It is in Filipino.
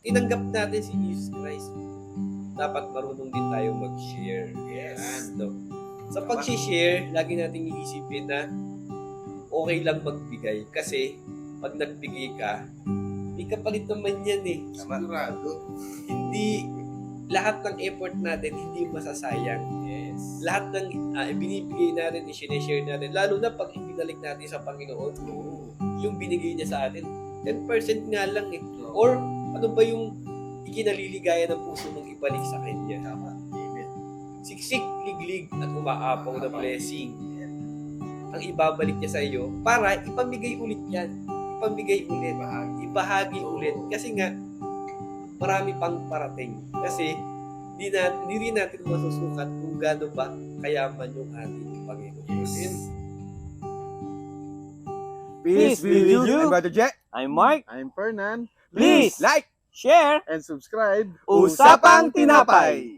tinanggap natin si Jesus Christ, dapat marunong din tayo mag-share. Yes. No? Sa pag-share, lagi natin iisipin na okay lang magbigay. Kasi pag nagbigay ka, may kapalit naman yan eh. Sigurado. Hindi, lahat ng effort natin, hindi masasayang. Yes. Lahat ng binibigay natin, i-share natin, lalo na pag ibinalik natin sa Panginoon, yung binigay niya sa atin, 10% nga lang eh. Or ano ba yung ikinaliligaya ng puso mong ibalik sa Kanya? Tama. Amen. Siksik, liglig, at umaapaw na blessing ang ibabalik niya sa iyo para ipamigay ulit yan. Ipamigay ulit. Ibahagi ulit. Kasi nga, marami pang parating. Kasi, hindi rin natin masusukat kung gaano ba kayaman yung ating Panginoon. Yes. Peace be with you. I'm Brother Jet. I'm Mark. I'm Fernan. Please Like share and subscribe. Usapang Tinapay.